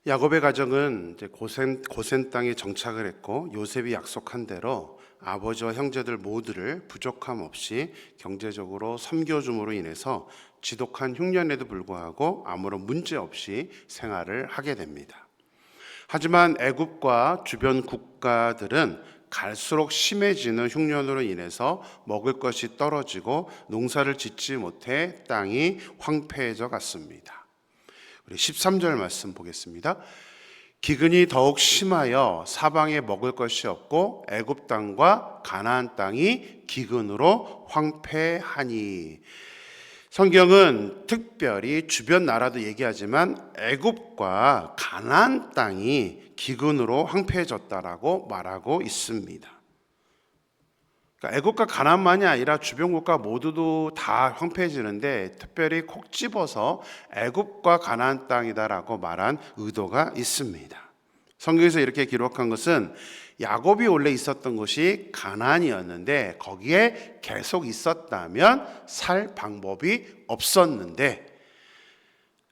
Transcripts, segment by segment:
야곱의 가정은 이제 고센 땅에 정착을 했고, 요셉이 약속한 대로 아버지와 형제들 모두를 부족함 없이 경제적으로 섬겨줌으로 인해서 지독한 흉년에도 불구하고 아무런 문제 없이 생활을 하게 됩니다. 하지만 애굽과 주변 국가들은 갈수록 심해지는 흉년으로 인해서 먹을 것이 떨어지고 농사를 짓지 못해 땅이 황폐해져 갔습니다. 우리 13절 말씀 보겠습니다. 기근이 더욱 심하여 사방에 먹을 것이 없고 애굽 땅과 가나안 땅이 기근으로 황폐하니. 성경은 특별히 주변 나라도 얘기하지만 애굽과 가나안 땅이 기근으로 황폐해졌다라고 말하고 있습니다. 그러니까 애굽과 가나안만이 아니라 주변 국가 모두도 다 황폐해지는데 특별히 콕 집어서 애굽과 가나안 땅이다라고 말한 의도가 있습니다. 성경에서 이렇게 기록한 것은 야곱이 원래 있었던 곳이 가나안이었는데 거기에 계속 있었다면 살 방법이 없었는데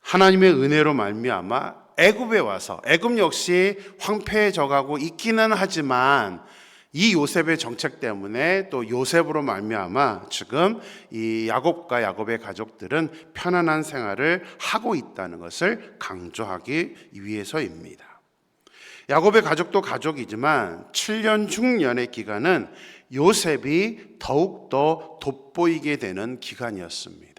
하나님의 은혜로 말미암아 애굽에 와서, 애굽 역시 황폐해져 가고 있기는 하지만 이 요셉의 정책 때문에 또 요셉으로 말미암아 지금 이 야곱과 야곱의 가족들은 편안한 생활을 하고 있다는 것을 강조하기 위해서입니다. 야곱의 가족도 가족이지만 7년 흉년의 기간은 요셉이 더욱더 돋보이게 되는 기간이었습니다.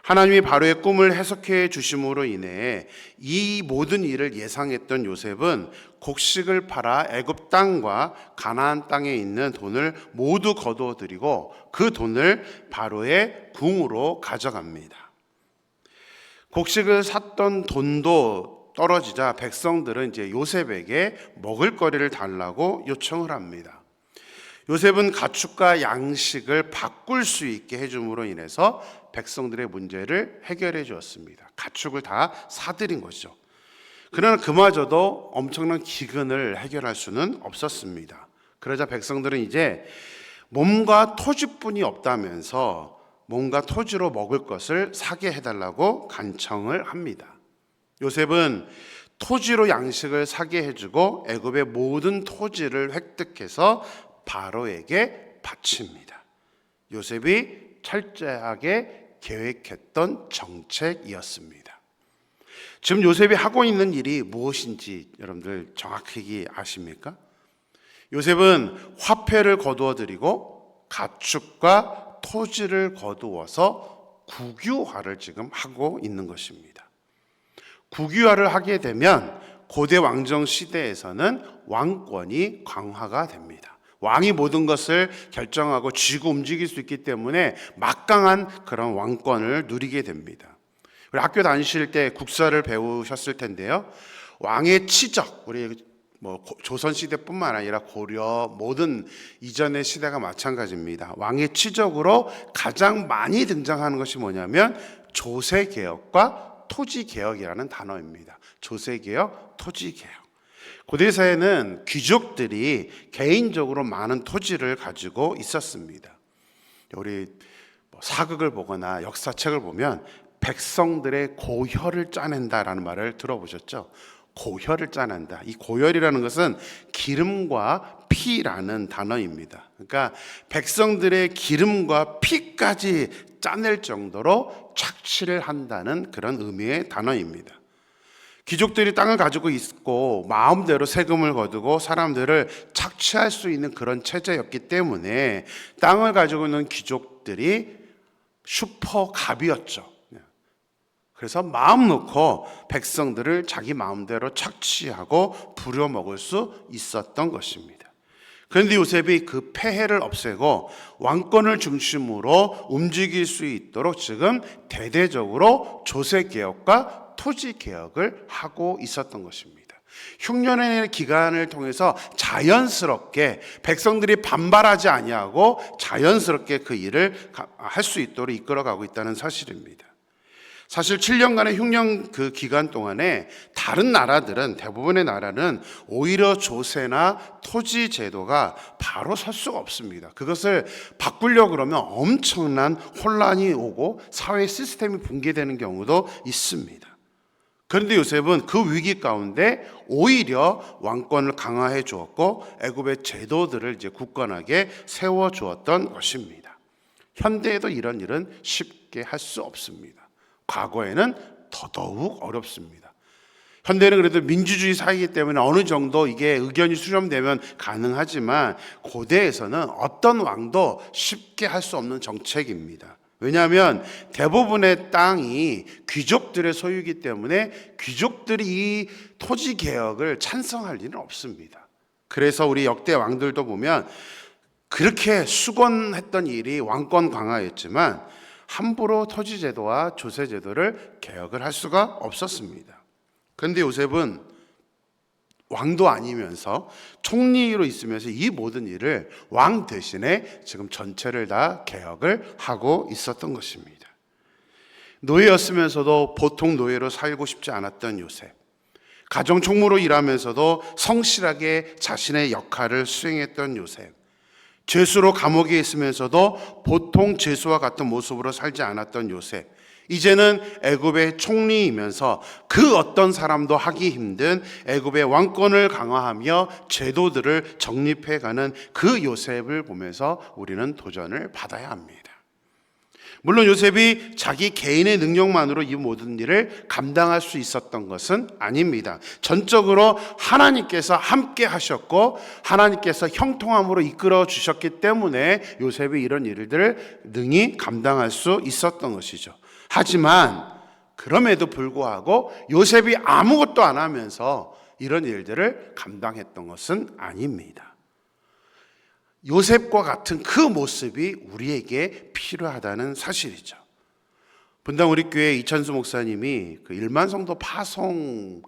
하나님이 바로의 꿈을 해석해 주심으로 인해 이 모든 일을 예상했던 요셉은 곡식을 팔아 애굽 땅과 가나안 땅에 있는 돈을 모두 거두어들이고 그 돈을 바로의 궁으로 가져갑니다. 곡식을 샀던 돈도 떨어지자 백성들은 이제 요셉에게 먹을 거리를 달라고 요청을 합니다. 요셉은 가축과 양식을 바꿀 수 있게 해줌으로 인해서 백성들의 문제를 해결해 주었습니다. 가축을 다 사들인 것이죠. 그러나 그마저도 엄청난 기근을 해결할 수는 없었습니다. 그러자 백성들은 이제 몸과 토지뿐이 없다면서 몸과 토지로 먹을 것을 사게 해달라고 간청을 합니다. 요셉은 토지로 양식을 사게 해주고 애굽의 모든 토지를 획득해서 바로에게 바칩니다. 요셉이 철저하게 계획했던 정책이었습니다. 지금 요셉이 하고 있는 일이 무엇인지 여러분들 정확히 아십니까? 요셉은 화폐를 거두어 드리고 가축과 토지를 거두어서 국유화를 지금 하고 있는 것입니다. 국유화를 하게 되면 고대 왕정 시대에서는 왕권이 강화가 됩니다. 왕이 모든 것을 결정하고 쥐고 움직일 수 있기 때문에 막강한 그런 왕권을 누리게 됩니다. 우리 학교 다니실 때 국사를 배우셨을 텐데요. 왕의 치적, 우리 조선시대뿐만 아니라 고려 모든 이전의 시대가 마찬가지입니다. 왕의 치적으로 가장 많이 등장하는 것이 뭐냐면 조세개혁과 토지개혁이라는 단어입니다. 조세개혁, 토지개혁. 고대사회는 귀족들이 개인적으로 많은 토지를 가지고 있었습니다. 우리 사극을 보거나 역사책을 보면 백성들의 고혈을 짜낸다라는 말을 들어보셨죠? 고혈을 짜낸다. 이 고혈이라는 것은 기름과 피라는 단어입니다. 그러니까 백성들의 기름과 피까지 짜낼 정도로 착취를 한다는 그런 의미의 단어입니다. 귀족들이 땅을 가지고 있고 마음대로 세금을 거두고 사람들을 착취할 수 있는 그런 체제였기 때문에 땅을 가지고 있는 귀족들이 슈퍼갑이었죠. 그래서 마음 놓고 백성들을 자기 마음대로 착취하고 부려먹을 수 있었던 것입니다. 그런데 요셉이 그 폐해를 없애고 왕권을 중심으로 움직일 수 있도록 지금 대대적으로 조세개혁과 토지개혁을 하고 있었던 것입니다. 흉년의 기간을 통해서 자연스럽게 백성들이 반발하지 아니하고 자연스럽게 그 일을 할 수 있도록 이끌어가고 있다는 사실입니다. 사실 7년간의 흉년 그 기간 동안에 다른 나라들은, 대부분의 나라는 오히려 조세나 토지 제도가 바로 설 수가 없습니다. 그것을 바꾸려고 그러면 엄청난 혼란이 오고 사회 시스템이 붕괴되는 경우도 있습니다. 그런데 요셉은 그 위기 가운데 오히려 왕권을 강화해 주었고 애굽의 제도들을 이제 굳건하게 세워 주었던 것입니다. 현대에도 이런 일은 쉽게 할 수 없습니다. 과거에는 더더욱 어렵습니다. 현대는 그래도 민주주의 사회이기 때문에 어느 정도 이게 의견이 수렴되면 가능하지만 고대에서는 어떤 왕도 쉽게 할 수 없는 정책입니다. 왜냐하면 대부분의 땅이 귀족들의 소유이기 때문에 귀족들이 이 토지 개혁을 찬성할 일은 없습니다. 그래서 우리 역대 왕들도 보면 그렇게 수건했던 일이 왕권 강화였지만 함부로 토지 제도와 조세 제도를 개혁을 할 수가 없었습니다. 그런데 요셉은 왕도 아니면서 총리로 있으면서 이 모든 일을 왕 대신에 지금 전체를 다 개혁을 하고 있었던 것입니다. 노예였으면서도 보통 노예로 살고 싶지 않았던 요셉, 가정총무로 일하면서도 성실하게 자신의 역할을 수행했던 요셉, 죄수로 감옥에 있으면서도 보통 죄수와 같은 모습으로 살지 않았던 요셉, 이제는 애굽의 총리이면서 그 어떤 사람도 하기 힘든 애굽의 왕권을 강화하며 제도들을 정립해가는 그 요셉을 보면서 우리는 도전을 받아야 합니다. 물론 요셉이 자기 개인의 능력만으로 이 모든 일을 감당할 수 있었던 것은 아닙니다. 전적으로 하나님께서 함께 하셨고 하나님께서 형통함으로 이끌어 주셨기 때문에 요셉이 이런 일들을 능히 감당할 수 있었던 것이죠. 하지만 그럼에도 불구하고 요셉이 아무것도 안 하면서 이런 일들을 감당했던 것은 아닙니다. 요셉과 같은 그 모습이 우리에게 필요하다는 사실이죠. 분당 우리 교회 이천수 목사님이 그 1만 성도 파송이라는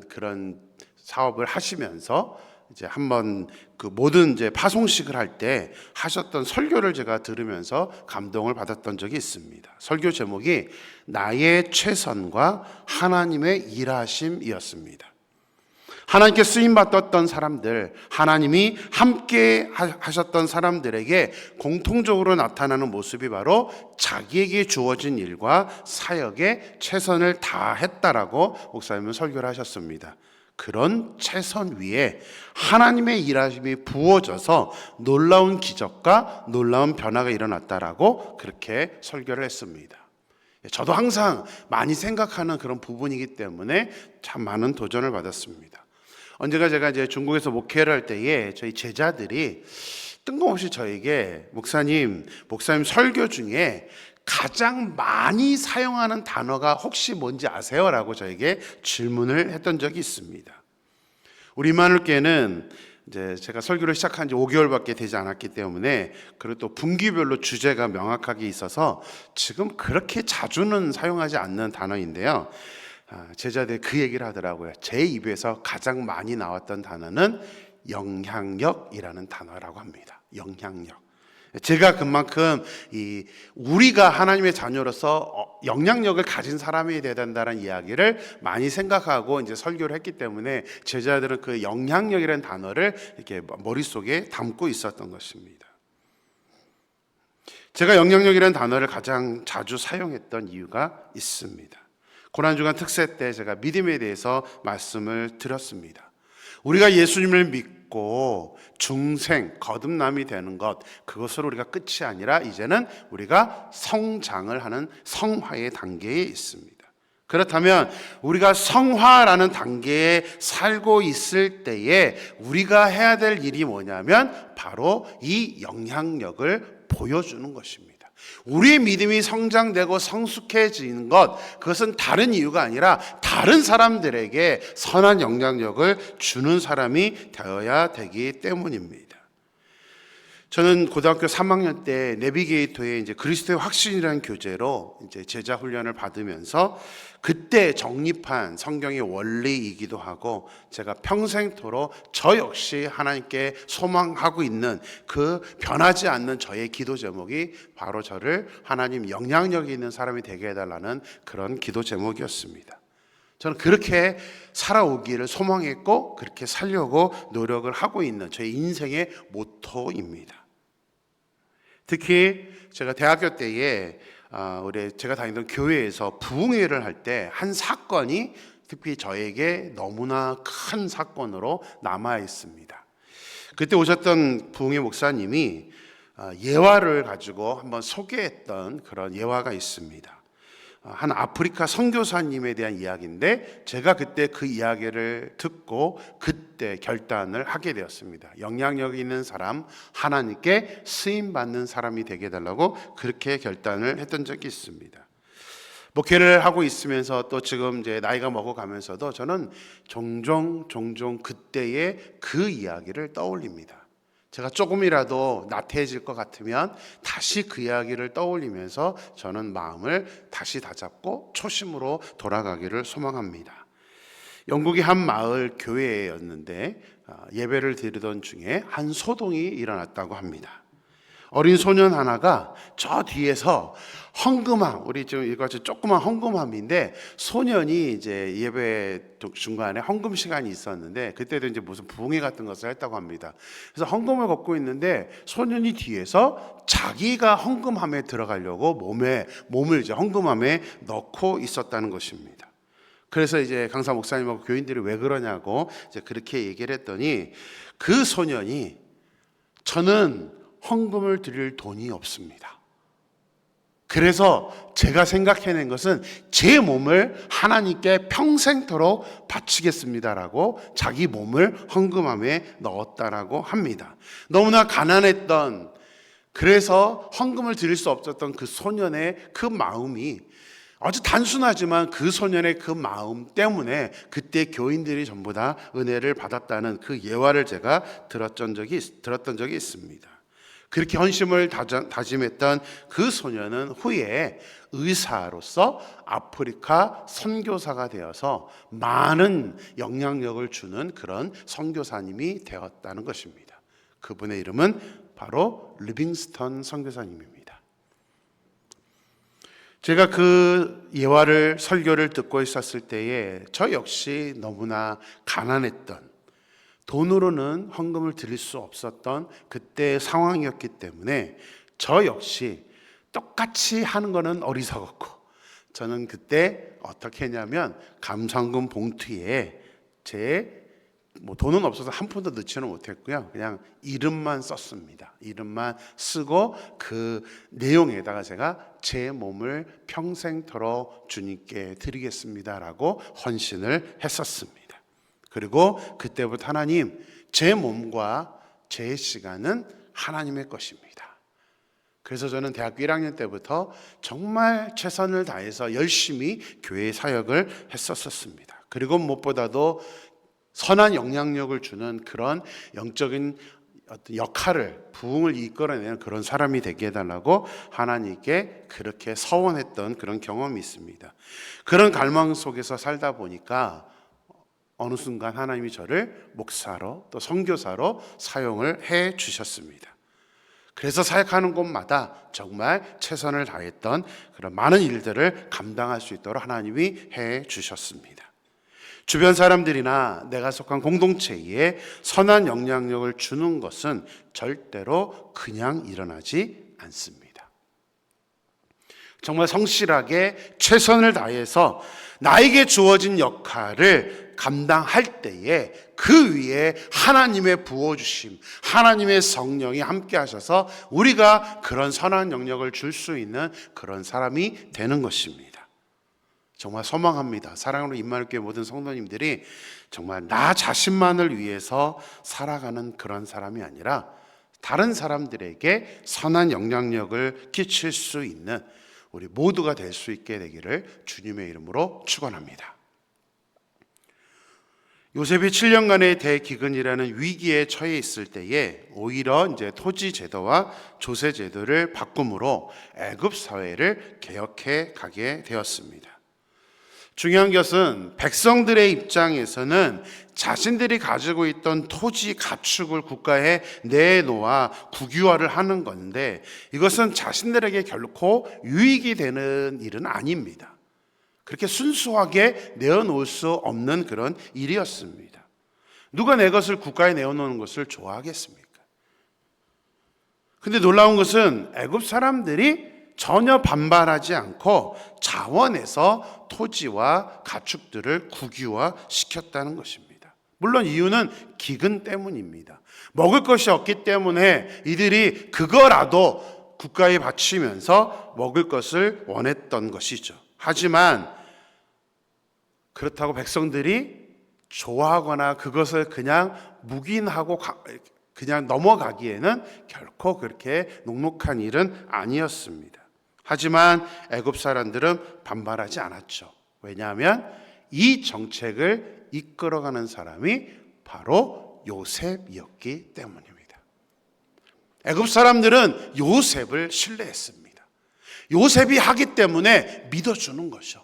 그런 사업을 하시면서 이제 한번 그 모든 이제 파송식을 할 때 하셨던 설교를 제가 들으면서 감동을 받았던 적이 있습니다. 설교 제목이 나의 최선과 하나님의 일하심이었습니다. 하나님께 쓰임 받았던 사람들, 하나님이 함께 하셨던 사람들에게 공통적으로 나타나는 모습이 바로 자기에게 주어진 일과 사역에 최선을 다했다라고 목사님은 설교를 하셨습니다. 그런 최선 위에 하나님의 일하심이 부어져서 놀라운 기적과 놀라운 변화가 일어났다라고 그렇게 설교를 했습니다. 저도 항상 많이 생각하는 그런 부분이기 때문에 참 많은 도전을 받았습니다. 언젠가 제가 이제 중국에서 목회를 할 때에 저희 제자들이 뜬금없이 저에게 목사님 설교 중에 가장 많이 사용하는 단어가 혹시 뭔지 아세요? 라고 저에게 질문을 했던 적이 있습니다. 우리 임마누엘교회는 이제 제가 설교를 시작한 지 5개월밖에 되지 않았기 때문에 그리고 또 분기별로 주제가 명확하게 있어서 지금 그렇게 자주는 사용하지 않는 단어인데요. 제자들이 그 얘기를 하더라고요. 제 입에서 가장 많이 나왔던 단어는 영향력이라는 단어라고 합니다. 영향력. 제가 그만큼 우리가 하나님의 자녀로서 영향력을 가진 사람이 되어야 된다는 이야기를 많이 생각하고 이제 설교를 했기 때문에 제자들은 그 영향력이라는 단어를 이렇게 머릿속에 담고 있었던 것입니다. 제가 영향력이라는 단어를 가장 자주 사용했던 이유가 있습니다. 고난주간 특세 때 제가 믿음에 대해서 말씀을 드렸습니다. 우리가 예수님을 믿고 중생, 거듭남이 되는 것, 그것으로 우리가 끝이 아니라 이제는 우리가 성장을 하는 성화의 단계에 있습니다. 그렇다면 우리가 성화라는 단계에 살고 있을 때에 우리가 해야 될 일이 뭐냐면 바로 이 영향력을 보여주는 것입니다. 우리의 믿음이 성장되고 성숙해지는 것, 그것은 다른 이유가 아니라 다른 사람들에게 선한 영향력을 주는 사람이 되어야 되기 때문입니다. 저는 고등학교 3학년 때 내비게이터에 이제 그리스도의 확신이라는 교재로 이제 제자 훈련을 받으면서 그때 정립한 성경의 원리이기도 하고 제가 평생토록 저 역시 하나님께 소망하고 있는 그 변하지 않는 저의 기도 제목이 바로 저를 하나님 영향력이 있는 사람이 되게 해달라는 그런 기도 제목이었습니다. 저는 그렇게 살아오기를 소망했고 그렇게 살려고 노력을 하고 있는 저의 인생의 모토입니다. 특히 제가 대학교 때에 우리 제가 다니던 교회에서 부흥회를 할 때 한 사건이 특히 저에게 너무나 큰 사건으로 남아 있습니다. 그때 오셨던 부흥회 목사님이 예화를 가지고 한번 소개했던 그런 예화가 있습니다. 한 아프리카 선교사님에 대한 이야기인데 제가 그때 그 이야기를 듣고 그때 결단을 하게 되었습니다. 영향력 있는 사람, 하나님께 쓰임 받는 사람이 되게 해달라고 그렇게 결단을 했던 적이 있습니다. 목회를 하고 있으면서 또 지금 이제 나이가 먹어가면서도 저는 종종 그때의 그 이야기를 떠올립니다. 제가 조금이라도 나태해질 것 같으면 다시 그 이야기를 떠올리면서 저는 마음을 다시 다잡고 초심으로 돌아가기를 소망합니다. 영국의 한 마을 교회였는데 예배를 드리던 중에 한 소동이 일어났다고 합니다. 어린 소년 하나가 저 뒤에서 헝금함, 우리 지금 이것이 조그만 헝금함인데 소년이 이제 예배 중간에 헝금 시간이 있었는데 그때도 이제 무슨 부흥회 같은 것을 했다고 합니다. 그래서 헝금을 걷고 있는데 소년이 뒤에서 자기가 헝금함에 들어가려고 몸을 이제 헝금함에 넣고 있었다는 것입니다. 그래서 이제 강사 목사님하고 교인들이 왜 그러냐고 이제 그렇게 얘기를 했더니 그 소년이 저는 헌금을 드릴 돈이 없습니다. 그래서 제가 생각해낸 것은 제 몸을 하나님께 평생토록 바치겠습니다라고 자기 몸을 헌금함에 넣었다라고 합니다. 너무나 가난했던, 그래서 헌금을 드릴 수 없었던 그 소년의 그 마음이 아주 단순하지만 그 소년의 그 마음 때문에 그때 교인들이 전부 다 은혜를 받았다는 그 예화를 제가 들었던 적이 있습니다. 그렇게 헌심을 다짐했던 그 소년은 후에 의사로서 아프리카 선교사가 되어서 많은 영향력을 주는 그런 선교사님이 되었다는 것입니다. 그분의 이름은 바로 리빙스턴 선교사님입니다. 제가 그 예화를 설교를 듣고 있었을 때에 저 역시 너무나 가난했던, 돈으로는 헌금을 드릴 수 없었던 그때의 상황이었기 때문에 저 역시 똑같이 하는 거는 어리석었고, 저는 그때 어떻게 했냐면 감상금 봉투에 제 돈은 없어서 한 푼도 넣지는 못했고요. 그냥 이름만 썼습니다. 이름만 쓰고 그 내용에다가 제가 제 몸을 평생토록 주님께 드리겠습니다라고 헌신을 했었습니다. 그리고 그때부터 하나님, 제 몸과 제 시간은 하나님의 것입니다. 그래서 저는 대학교 1학년 때부터 정말 최선을 다해서 열심히 교회 사역을 했었습니다. 그리고 무엇보다도 선한 영향력을 주는 그런 영적인 어떤 역할을, 부흥을 이끌어내는 그런 사람이 되게 해달라고 하나님께 그렇게 서원했던 그런 경험이 있습니다. 그런 갈망 속에서 살다 보니까 어느 순간 하나님이 저를 목사로 또 선교사로 사용을 해 주셨습니다. 그래서 사역하는 곳마다 정말 최선을 다했던 그런 많은 일들을 감당할 수 있도록 하나님이 해 주셨습니다. 주변 사람들이나 내가 속한 공동체에 선한 영향력을 주는 것은 절대로 그냥 일어나지 않습니다. 정말 성실하게 최선을 다해서 나에게 주어진 역할을 감당할 때에 그 위에 하나님의 부어주심, 하나님의 성령이 함께 하셔서 우리가 그런 선한 영역을 줄 수 있는 그런 사람이 되는 것입니다. 정말 소망합니다. 사랑으로 임마누엘 교회 모든 성도님들이 정말 나 자신만을 위해서 살아가는 그런 사람이 아니라 다른 사람들에게 선한 영향력을 끼칠 수 있는 우리 모두가 될 수 있게 되기를 주님의 이름으로 축원합니다. 요셉이 7년간의 대기근이라는 위기에 처해 있을 때에 오히려 이제 토지 제도와 조세 제도를 바꿈으로 애굽 사회를 개혁해 가게 되었습니다. 중요한 것은 백성들의 입장에서는 자신들이 가지고 있던 토지 가축을 국가에 내놓아 국유화를 하는 건데 이것은 자신들에게 결코 유익이 되는 일은 아닙니다. 그렇게 순수하게 내어놓을 수 없는 그런 일이었습니다. 누가 내 것을 국가에 내어놓는 것을 좋아하겠습니까? 근데 놀라운 것은 애굽 사람들이 전혀 반발하지 않고 자원해서 토지와 가축들을 국유화시켰다는 것입니다. 물론 이유는 기근 때문입니다. 먹을 것이 없기 때문에 이들이 그거라도 국가에 바치면서 먹을 것을 원했던 것이죠. 하지만 그렇다고 백성들이 좋아하거나 그것을 그냥 묵인하고 그냥 넘어가기에는 결코 그렇게 녹록한 일은 아니었습니다. 하지만 애굽 사람들은 반발하지 않았죠. 왜냐하면 이 정책을 이끌어가는 사람이 바로 요셉이었기 때문입니다. 애굽 사람들은 요셉을 신뢰했습니다. 요셉이 하기 때문에 믿어주는 거죠.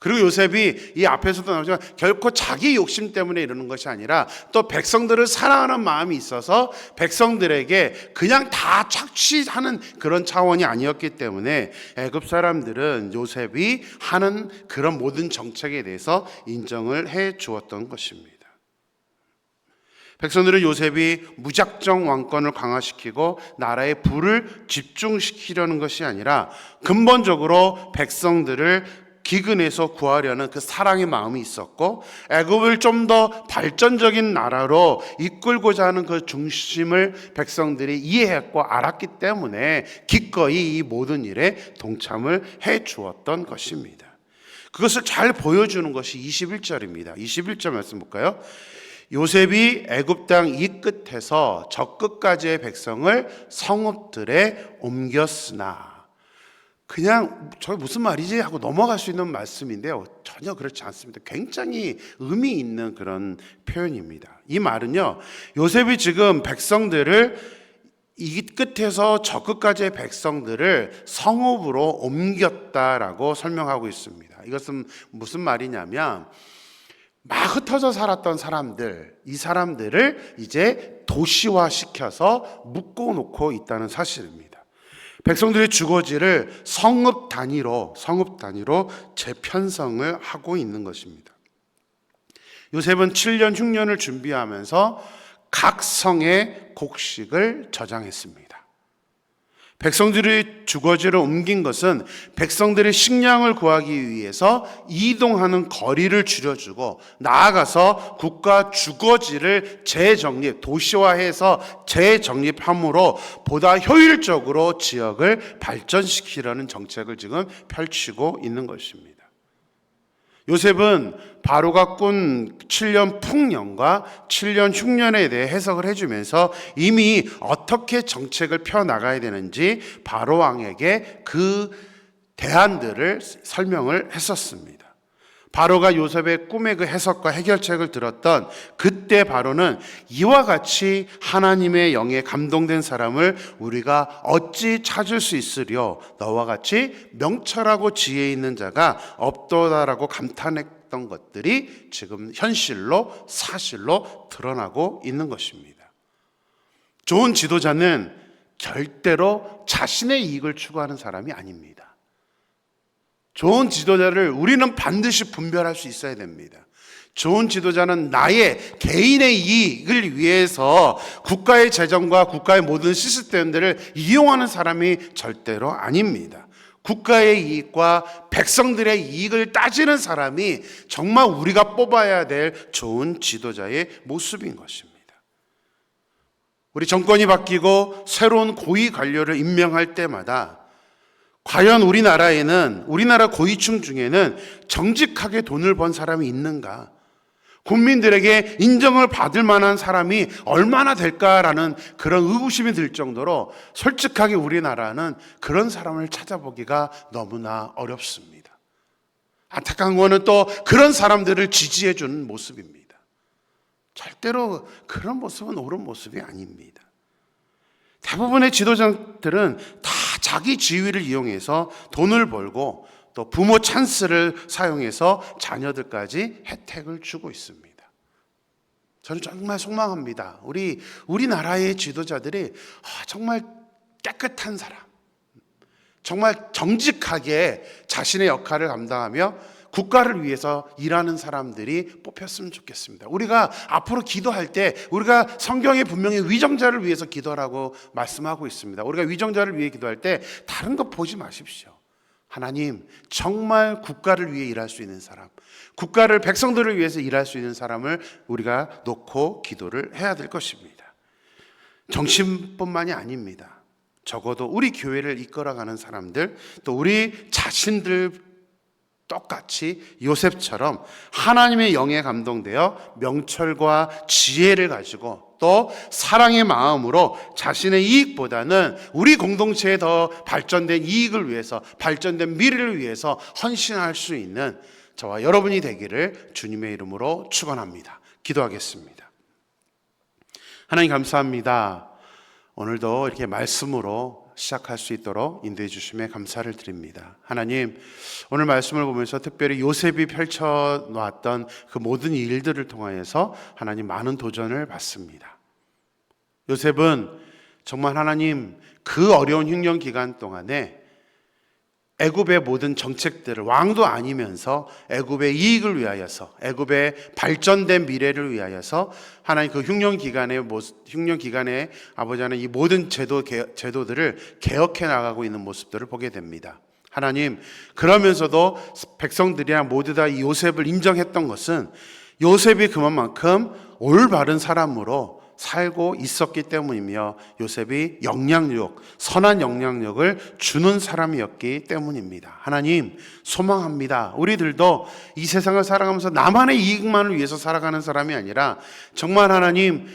그리고 요셉이 이 앞에서도 나오지만 결코 자기 욕심 때문에 이러는 것이 아니라 또 백성들을 사랑하는 마음이 있어서 백성들에게 그냥 다 착취하는 그런 차원이 아니었기 때문에 애굽 사람들은 요셉이 하는 그런 모든 정책에 대해서 인정을 해 주었던 것입니다. 백성들은 요셉이 무작정 왕권을 강화시키고 나라의 부를 집중시키려는 것이 아니라 근본적으로 백성들을 기근에서 구하려는 그 사랑의 마음이 있었고 애굽을 좀 더 발전적인 나라로 이끌고자 하는 그 중심을 백성들이 이해했고 알았기 때문에 기꺼이 이 모든 일에 동참을 해 주었던 것입니다. 그것을 잘 보여주는 것이 21절입니다. 21절 말씀 볼까요? 요셉이 애굽 땅 이 끝에서 저 끝까지의 백성을 성읍들에 옮겼으나, 그냥 저 무슨 말이지 하고 넘어갈 수 있는 말씀인데요, 전혀 그렇지 않습니다. 굉장히 의미 있는 그런 표현입니다. 이 말은요, 요셉이 지금 백성들을 이 끝에서 저 끝까지의 백성들을 성읍으로 옮겼다라고 설명하고 있습니다. 이것은 무슨 말이냐면 막 흩어져 살았던 사람들, 이 사람들을 이제 도시화시켜서 묶어놓고 있다는 사실입니다. 백성들의 주거지를 성읍 단위로 재편성을 하고 있는 것입니다. 요셉은 7년 흉년을 준비하면서 각 성의 곡식을 저장했습니다. 백성들의 주거지를 옮긴 것은 백성들의 식량을 구하기 위해서 이동하는 거리를 줄여주고 나아가서 국가 주거지를 도시화해서 재정립함으로 보다 효율적으로 지역을 발전시키려는 정책을 지금 펼치고 있는 것입니다. 요셉은 바로가 꾼 7년 풍년과 7년 흉년에 대해 해석을 해주면서 이미 어떻게 정책을 펴나가야 되는지 바로 왕에게 그 대안들을 설명을 했었습니다. 바로가 요셉의 꿈의 그 해석과 해결책을 들었던 그때 바로는 이와 같이 하나님의 영에 감동된 사람을 우리가 어찌 찾을 수 있으려, 너와 같이 명철하고 지혜 있는 자가 없도다라고 감탄했던 것들이 지금 현실로 사실로 드러나고 있는 것입니다. 좋은 지도자는 절대로 자신의 이익을 추구하는 사람이 아닙니다. 좋은 지도자를 우리는 반드시 분별할 수 있어야 됩니다. 좋은 지도자는 나의 개인의 이익을 위해서 국가의 재정과 국가의 모든 시스템들을 이용하는 사람이 절대로 아닙니다. 국가의 이익과 백성들의 이익을 따지는 사람이 정말 우리가 뽑아야 될 좋은 지도자의 모습인 것입니다. 우리 정권이 바뀌고 새로운 고위 관료를 임명할 때마다 과연 우리나라 고위층 중에는 정직하게 돈을 번 사람이 있는가? 국민들에게 인정을 받을 만한 사람이 얼마나 될까라는 그런 의구심이 들 정도로 솔직하게 우리나라는 그런 사람을 찾아보기가 너무나 어렵습니다. 안타까운 거는 또 그런 사람들을 지지해 주는 모습입니다. 절대로 그런 모습은 옳은 모습이 아닙니다. 대부분의 지도자들은 다 자기 지위를 이용해서 돈을 벌고 또 부모 찬스를 사용해서 자녀들까지 혜택을 주고 있습니다. 저는 정말 속망합니다. 우리나라의 지도자들이 정말 깨끗한 사람, 정말 정직하게 자신의 역할을 감당하며 국가를 위해서 일하는 사람들이 뽑혔으면 좋겠습니다. 우리가 앞으로 기도할 때 우리가 성경에 분명히 위정자를 위해서 기도하라고 말씀하고 있습니다. 우리가 위정자를 위해 기도할 때 다른 거 보지 마십시오. 하나님, 정말 국가를 위해 일할 수 있는 사람, 국가를, 백성들을 위해서 일할 수 있는 사람을 우리가 놓고 기도를 해야 될 것입니다. 정치인뿐만이 아닙니다. 적어도 우리 교회를 이끌어가는 사람들, 또 우리 자신들 똑같이 요셉처럼 하나님의 영에 감동되어 명철과 지혜를 가지고 또 사랑의 마음으로 자신의 이익보다는 우리 공동체에 더 발전된 이익을 위해서, 발전된 미래를 위해서 헌신할 수 있는 저와 여러분이 되기를 주님의 이름으로 축원합니다. 기도하겠습니다. 하나님 감사합니다. 오늘도 이렇게 말씀으로 시작할 수 있도록 인도해 주심에 감사를 드립니다. 하나님, 오늘 말씀을 보면서 특별히 요셉이 펼쳐놓았던 그 모든 일들을 통하여서 하나님 많은 도전을 받습니다. 요셉은 정말 하나님 그 어려운 흉년 기간 동안에 애굽의 모든 정책들을, 왕도 아니면서 애굽의 이익을 위하여서, 애굽의 발전된 미래를 위하여서 하나님 그 흉년 기간에 아버지 하나님 이 모든 제도들을 개혁해 나가고 있는 모습들을 보게 됩니다. 하나님, 그러면서도 백성들이랑 모두 다 이 요셉을 인정했던 것은 요셉이 그만큼 올바른 사람으로 살고 있었기 때문이며 요셉이 선한 영향력을 주는 사람이었기 때문입니다. 하나님, 소망합니다. 우리들도 이 세상을 살아가면서 나만의 이익만을 위해서 살아가는 사람이 아니라 정말 하나님,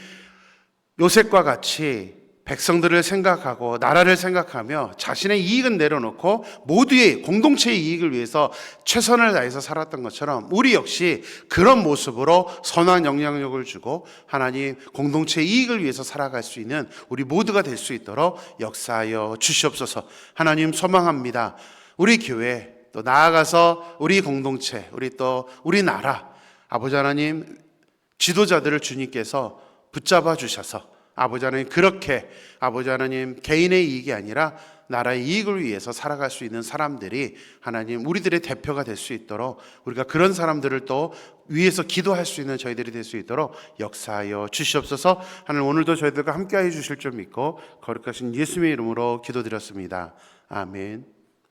요셉과 같이 백성들을 생각하고 나라를 생각하며 자신의 이익은 내려놓고 모두의 공동체의 이익을 위해서 최선을 다해서 살았던 것처럼 우리 역시 그런 모습으로 선한 영향력을 주고 하나님 공동체의 이익을 위해서 살아갈 수 있는 우리 모두가 될 수 있도록 역사하여 주시옵소서. 하나님, 소망합니다. 우리 교회, 또 나아가서 우리 공동체, 우리 나라, 아버지 하나님 지도자들을 주님께서 붙잡아 주셔서 아버지 하나님, 그렇게 아버지 하나님 개인의 이익이 아니라 나라의 이익을 위해서 살아갈 수 있는 사람들이 하나님 우리들의 대표가 될 수 있도록, 우리가 그런 사람들을 또 위해서 기도할 수 있는 저희들이 될 수 있도록 역사하여 주시옵소서. 하나님, 오늘도 저희들과 함께하여 주실 줄 믿고 거룩하신 예수님의 이름으로 기도드렸습니다. 아멘.